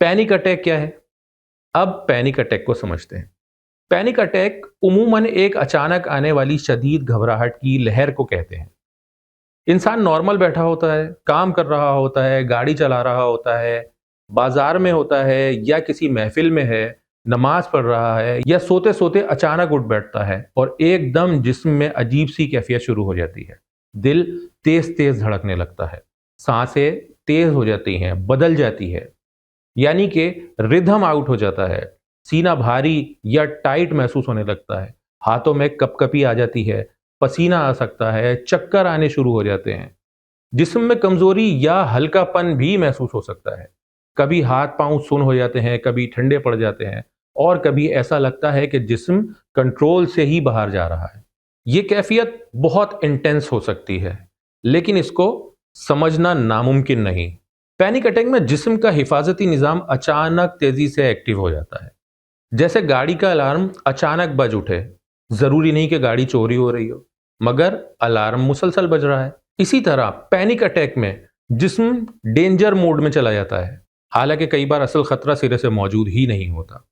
Panic attack क्या है? अब पैनिक अटैक को समझते हैं। पैनिक अटैक उमूमन एक अचानक आने वाली शदीद घबराहट की लहर को कहते हैं। इंसान नॉर्मल बैठा होता है, काम कर रहा होता है, गाड़ी चला रहा होता है, बाजार में होता है या किसी महफिल में है, नमाज पढ़ रहा है या सोते सोते अचानक उठ बैठता है और एकदम जिस्म में अजीब सी कैफियत शुरू हो जाती है। दिल तेज तेज धड़कने लगता है, सांसें तेज हो जाती हैं, बदल जाती है, यानी कि रिदम आउट हो जाता है, सीना भारी या टाइट महसूस होने लगता है, हाथों में कपकपी आ जाती है, पसीना आ सकता है, चक्कर आने शुरू हो जाते हैं, जिस्म में कमजोरी या हल्कापन भी महसूस हो सकता है। कभी हाथ पांव सुन्न हो जाते हैं, कभी ठंडे पड़ जाते हैं और कभी ऐसा लगता है कि जिस्म कंट्रोल से ही बाहर जा रहा है। ये कैफियत बहुत इंटेंस हो सकती है, लेकिन इसको समझना नामुमकिन नहीं। पैनिक अटैक में जिस्म का हिफाजती निज़ाम अचानक तेजी से एक्टिव हो जाता है, जैसे गाड़ी का अलार्म अचानक बज उठे। जरूरी नहीं कि गाड़ी चोरी हो रही हो, मगर अलार्म मुसलसल बज रहा है। इसी तरह पैनिक अटैक में जिस्म डेंजर मोड में चला जाता है, हालांकि कई बार असल खतरा सिरे से मौजूद ही नहीं होता।